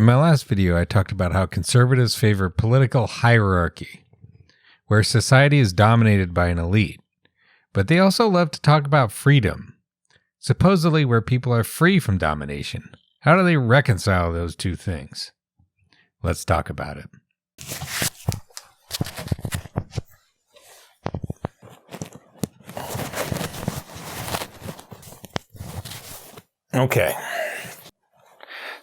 In my last video, I talked about how conservatives favor political hierarchy, where society is dominated by an elite. But they also love to talk about freedom, supposedly where people are free from domination. How do they reconcile those two things? Let's talk about it. Okay.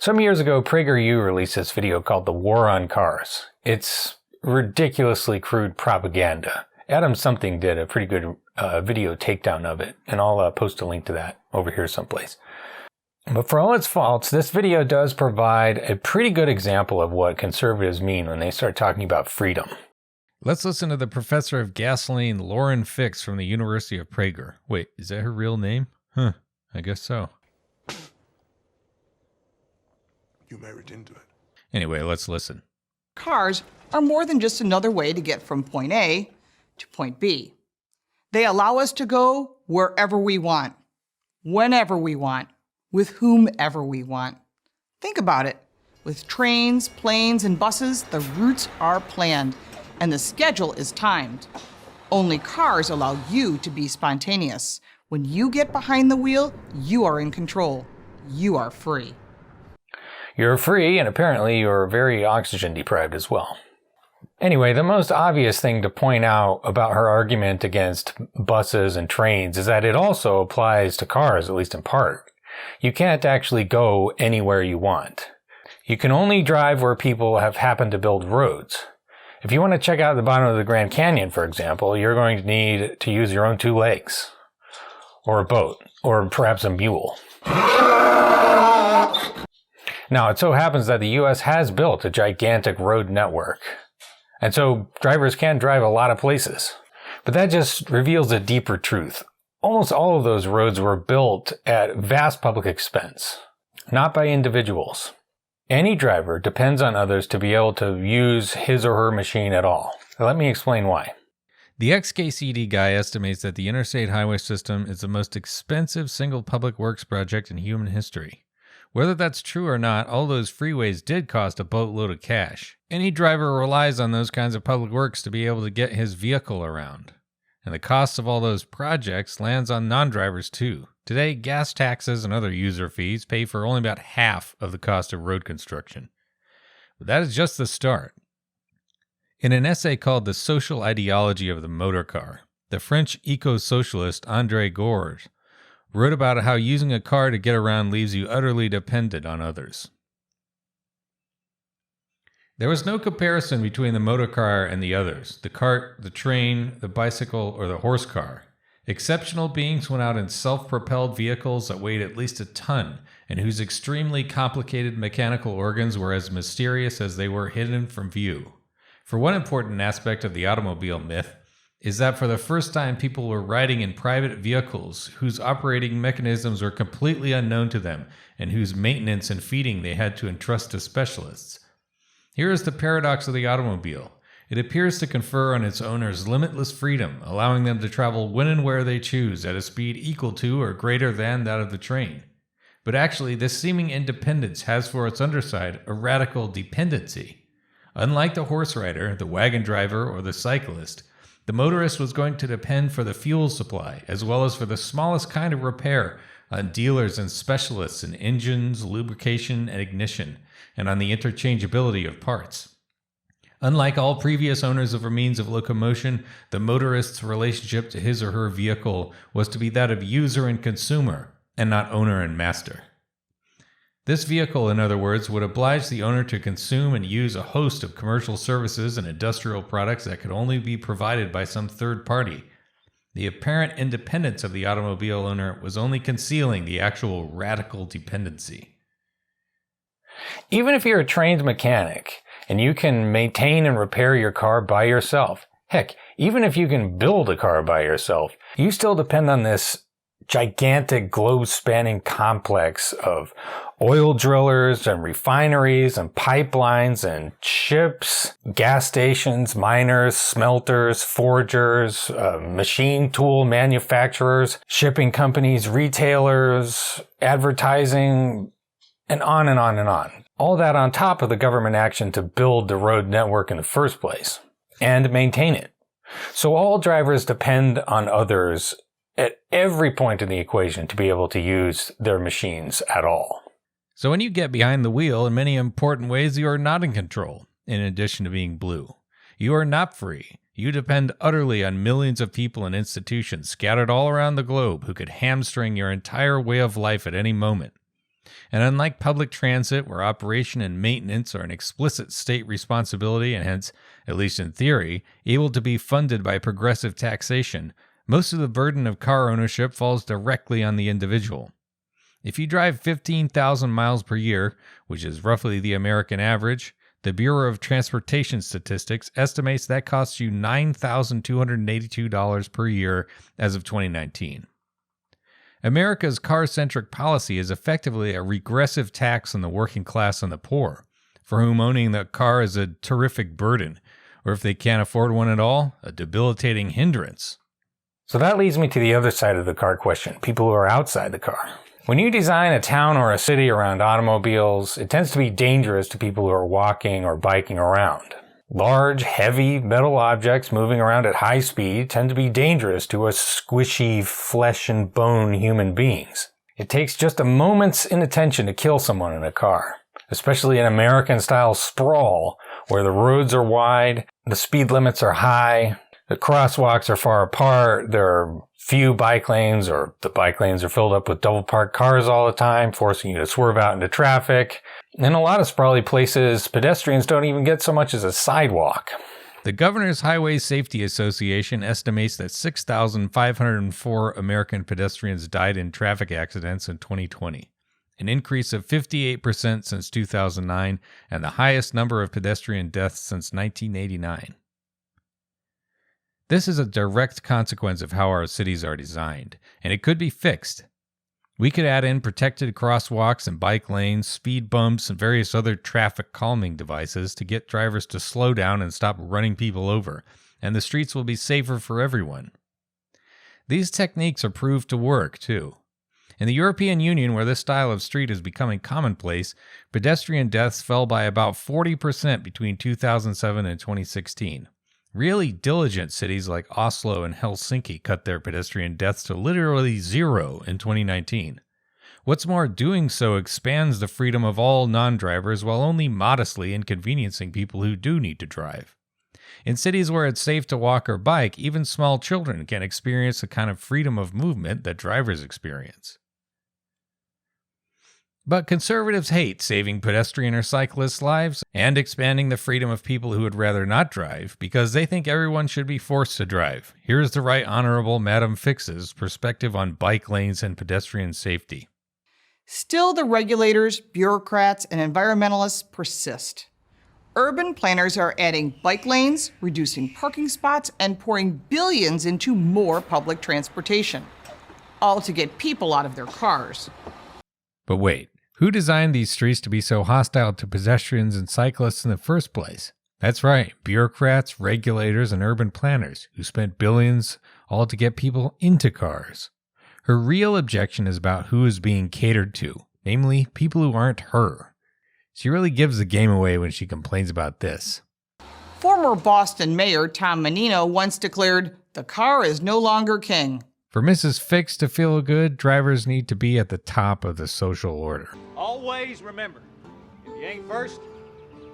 Some years ago, PragerU released this video called The War on Cars. It's ridiculously crude propaganda. Adam Something did a pretty good video takedown of it, and I'll post a link to that over here someplace. But for all its faults, this video does provide a pretty good example of what conservatives mean when they start talking about freedom. Let's listen to the professor of gasoline, Lauren Fix from the University of Prager. Wait, is that her real name? Huh, I guess so. You married into it. Anyway, let's listen. Cars are more than just another way to get from point A to point B. They allow us to go wherever we want, whenever we want, with whomever we want. Think about it. With trains, planes, and buses, the routes are planned, and the schedule is timed. Only cars allow you to be spontaneous. When you get behind the wheel, you are in control. You are free. You're free, and apparently you're very oxygen deprived as well. Anyway, the most obvious thing to point out about her argument against buses and trains is that it also applies to cars, at least in part. You can't actually go anywhere you want. You can only drive where people have happened to build roads. If you want to check out the bottom of the Grand Canyon, for example, you're going to need to use your own 2 legs, or a boat, or perhaps a mule. Now, it so happens that the U.S. has built a gigantic road network, and so drivers can drive a lot of places. But that just reveals a deeper truth. Almost all of those roads were built at vast public expense, not by individuals. Any driver depends on others to be able to use his or her machine at all. Let me explain why. The XKCD guy estimates that the interstate highway system is the most expensive single public works project in human history. Whether that's true or not, all those freeways did cost a boatload of cash. Any driver relies on those kinds of public works to be able to get his vehicle around. And the cost of all those projects lands on non-drivers too. Today, gas taxes and other user fees pay for only about half of the cost of road construction. But that is just the start. In an essay called The Social Ideology of the Motor Car, the French eco-socialist André Gorz wrote about how using a car to get around leaves you utterly dependent on others. There was no comparison between the motor car and the others, the cart, the train, the bicycle, or the horse car. Exceptional beings went out in self-propelled vehicles that weighed at least a ton, and whose extremely complicated mechanical organs were as mysterious as they were hidden from view. For one important aspect of the automobile myth is that for the first time people were riding in private vehicles whose operating mechanisms were completely unknown to them and whose maintenance and feeding they had to entrust to specialists. Here is the paradox of the automobile. It appears to confer on its owners limitless freedom, allowing them to travel when and where they choose at a speed equal to or greater than that of the train. But actually, this seeming independence has for its underside a radical dependency. Unlike the horse rider, the wagon driver, or the cyclist, the motorist was going to depend for the fuel supply, as well as for the smallest kind of repair, on dealers and specialists in engines, lubrication, and ignition, and on the interchangeability of parts. Unlike all previous owners of a means of locomotion, the motorist's relationship to his or her vehicle was to be that of user and consumer, and not owner and master. This vehicle, in other words, would oblige the owner to consume and use a host of commercial services and industrial products that could only be provided by some third party. The apparent independence of the automobile owner was only concealing the actual radical dependency. Even if you're a trained mechanic and you can maintain and repair your car by yourself, heck, even if you can build a car by yourself, you still depend on this gigantic globe-spanning complex of oil drillers and refineries and pipelines and ships, gas stations, miners, smelters, forgers, machine tool manufacturers, shipping companies, retailers, advertising, and on and on and on. All that on top of the government action to build the road network in the first place and maintain it. So all drivers depend on others at every point in the equation to be able to use their machines at all. So when you get behind the wheel, in many important ways, you are not in control, in addition to being blue. You are not free. You depend utterly on millions of people and institutions scattered all around the globe who could hamstring your entire way of life at any moment. And unlike public transit, where operation and maintenance are an explicit state responsibility and hence, at least in theory, able to be funded by progressive taxation, most of the burden of car ownership falls directly on the individual. If you drive 15,000 miles per year, which is roughly the American average, the Bureau of Transportation Statistics estimates that costs you $9,282 per year as of 2019. America's car-centric policy is effectively a regressive tax on the working class and the poor, for whom owning the car is a terrific burden, or if they can't afford one at all, a debilitating hindrance. So that leads me to the other side of the car question, people who are outside the car. When you design a town or a city around automobiles, it tends to be dangerous to people who are walking or biking around. Large, heavy metal objects moving around at high speed tend to be dangerous to us squishy, flesh and bone human beings. It takes just a moment's inattention to kill someone in a car, especially in American-style sprawl, where the roads are wide, the speed limits are high, the crosswalks are far apart, there are few bike lanes, or the bike lanes are filled up with double-parked cars all the time, forcing you to swerve out into traffic. In a lot of sprawly places, pedestrians don't even get so much as a sidewalk. The Governor's Highway Safety Association estimates that 6,504 American pedestrians died in traffic accidents in 2020, an increase of 58% since 2009, and the highest number of pedestrian deaths since 1989. This is a direct consequence of how our cities are designed, and it could be fixed. We could add in protected crosswalks and bike lanes, speed bumps, and various other traffic calming devices to get drivers to slow down and stop running people over, and the streets will be safer for everyone. These techniques are proved to work, too. In the European Union, where this style of street is becoming commonplace, pedestrian deaths fell by about 40% between 2007 and 2016. Really diligent cities like Oslo and Helsinki cut their pedestrian deaths to literally zero in 2019. What's more, doing so expands the freedom of all non-drivers while only modestly inconveniencing people who do need to drive. In cities where it's safe to walk or bike, even small children can experience the kind of freedom of movement that drivers experience. But conservatives hate saving pedestrian or cyclists' lives and expanding the freedom of people who would rather not drive because they think everyone should be forced to drive. Here's the Right Honorable Madam Fix's perspective on bike lanes and pedestrian safety. Still, the regulators, bureaucrats, and environmentalists persist. Urban planners are adding bike lanes, reducing parking spots, and pouring billions into more public transportation, all to get people out of their cars. But wait. Who designed these streets to be so hostile to pedestrians and cyclists in the first place? That's right, bureaucrats, regulators, and urban planners who spent billions all to get people into cars. Her real objection is about who is being catered to, namely people who aren't her. She really gives the game away when she complains about this. Former Boston Mayor Tom Menino once declared, "The car is no longer king." For Mrs. Fix to feel good, drivers need to be at the top of the social order. Always remember, if you ain't first,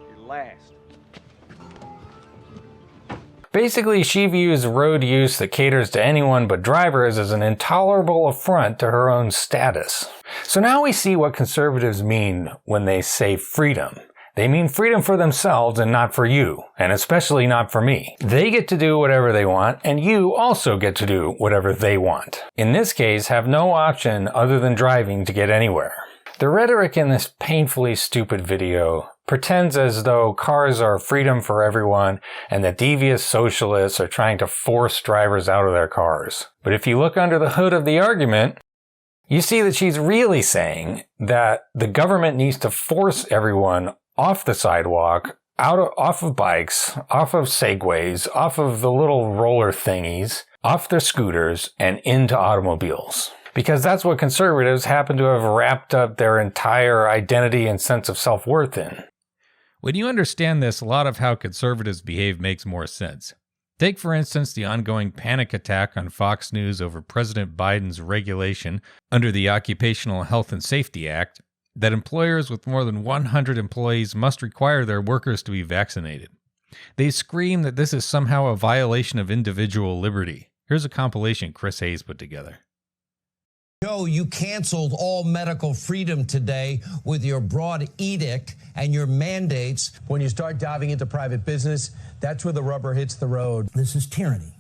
you're last. Basically, she views road use that caters to anyone but drivers as an intolerable affront to her own status. So now we see what conservatives mean when they say freedom. They mean freedom for themselves and not for you, and especially not for me. They get to do whatever they want, and you also get to do whatever they want. In this case, have no option other than driving to get anywhere. The rhetoric in this painfully stupid video pretends as though cars are freedom for everyone and that devious socialists are trying to force drivers out of their cars. But if you look under the hood of the argument, you see that she's really saying that the government needs to force everyone off the sidewalk, off of bikes, off of segways, off of the little roller thingies, off their scooters, and into automobiles. because that's what conservatives happen to have wrapped up their entire identity and sense of self-worth in. When you understand this, a lot of how conservatives behave makes more sense. Take, for instance, the ongoing panic attack on Fox News over President Biden's regulation under the Occupational Health and Safety Act that employers with more than 100 employees must require their workers to be vaccinated. They scream that this is somehow a violation of individual liberty. Here's a compilation Chris Hayes put together. Joe, you canceled all medical freedom today with your broad edict and your mandates. When you start diving into private business, that's where the rubber hits the road. This is tyranny,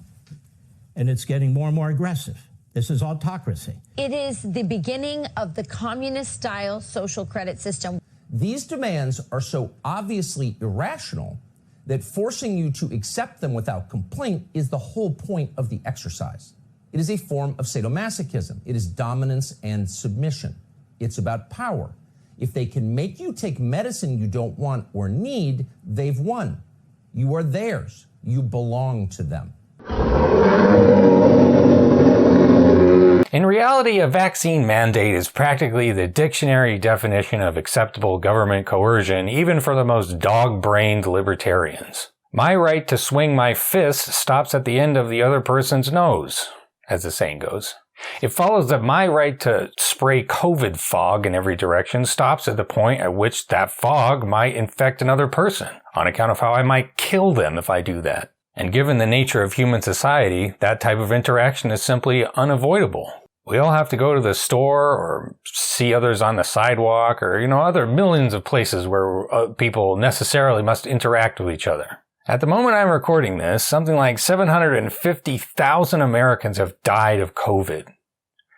and it's getting more and more aggressive. This is autocracy. It is the beginning of the communist-style social credit system. These demands are so obviously irrational that forcing you to accept them without complaint is the whole point of the exercise. It is a form of sadomasochism. It is dominance and submission. It's about power. If they can make you take medicine you don't want or need, they've won. You are theirs. You belong to them. In reality, a vaccine mandate is practically the dictionary definition of acceptable government coercion, even for the most dog-brained libertarians. My right to swing my fist stops at the end of the other person's nose, as the saying goes. It follows that my right to spray COVID fog in every direction stops at the point at which that fog might infect another person, on account of how I might kill them if I do that. And given the nature of human society, that type of interaction is simply unavoidable. We all have to go to the store or see others on the sidewalk or, other millions of places where people necessarily must interact with each other. At the moment I'm recording this, something like 750,000 Americans have died of COVID.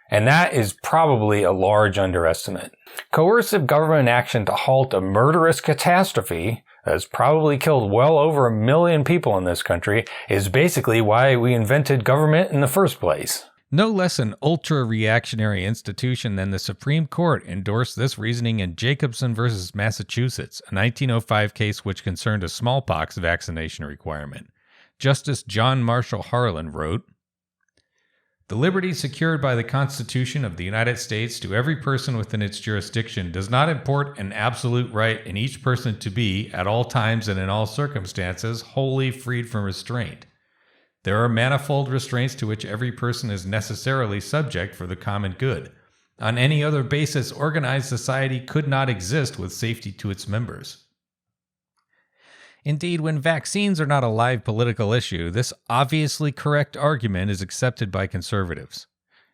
And that is probably a large underestimate. Coercive government action to halt a murderous catastrophe that has probably killed well over 1 million people in this country is basically why we invented government in the first place. No less an ultra-reactionary institution than the Supreme Court endorsed this reasoning in Jacobson versus Massachusetts, a 1905 case which concerned a smallpox vaccination requirement. Justice John Marshall Harlan wrote, "The liberty secured by the Constitution of the United States to every person within its jurisdiction does not import an absolute right in each person to be, at all times and in all circumstances, wholly freed from restraint. There are manifold restraints to which every person is necessarily subject for the common good. On any other basis, organized society could not exist with safety to its members." Indeed, when vaccines are not a live political issue, this obviously correct argument is accepted by conservatives.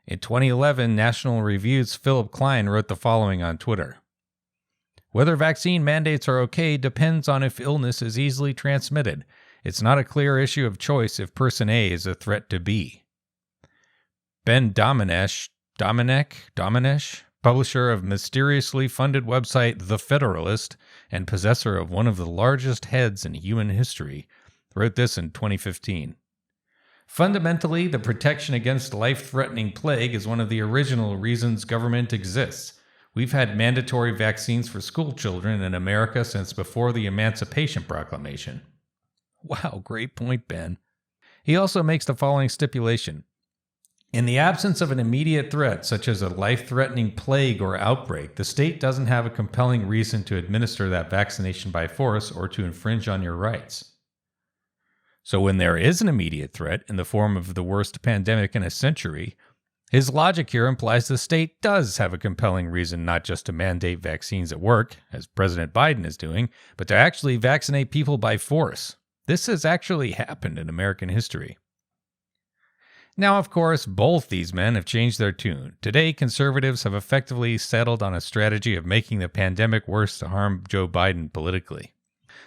In 2011, National Review's Philip Klein wrote the following on Twitter. "Whether vaccine mandates are okay depends on if illness is easily transmitted. It's not a clear issue of choice if person A is a threat to B." Ben Domenech, publisher of mysteriously funded website The Federalist and possessor of one of the largest heads in human history, wrote this in 2015. "Fundamentally, the protection against life-threatening plague is one of the original reasons government exists. We've had mandatory vaccines for school children in America since before the Emancipation Proclamation." Wow, great point, Ben. He also makes the following stipulation. "In the absence of an immediate threat, such as a life-threatening plague or outbreak, the state doesn't have a compelling reason to administer that vaccination by force or to infringe on your rights." So when there is an immediate threat in the form of the worst pandemic in a century, his logic here implies the state does have a compelling reason not just to mandate vaccines at work, as President Biden is doing, but to actually vaccinate people by force. This has actually happened in American history. Now, of course, both these men have changed their tune. Today, conservatives have effectively settled on a strategy of making the pandemic worse to harm Joe Biden politically.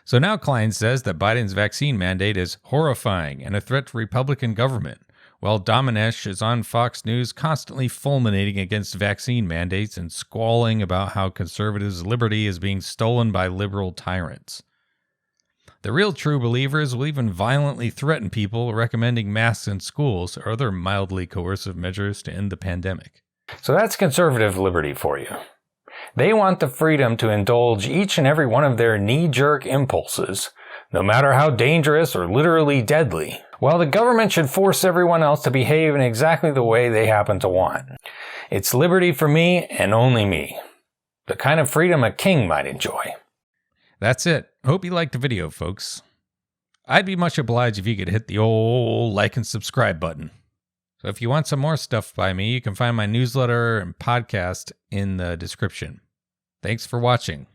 So now Klein says that Biden's vaccine mandate is horrifying and a threat to Republican government, while Domenech is on Fox News constantly fulminating against vaccine mandates and squalling about how conservatives' liberty is being stolen by liberal tyrants. The real true believers will even violently threaten people recommending masks in schools or other mildly coercive measures to end the pandemic. So that's conservative liberty for you. They want the freedom to indulge each and every one of their knee-jerk impulses, no matter how dangerous or literally deadly, while the government should force everyone else to behave in exactly the way they happen to want. It's liberty for me and only me. The kind of freedom a king might enjoy. That's it. Hope you liked the video, folks. I'd be much obliged if you could hit the old like and subscribe button. So if you want some more stuff by me, you can find my newsletter and podcast in the description. Thanks for watching.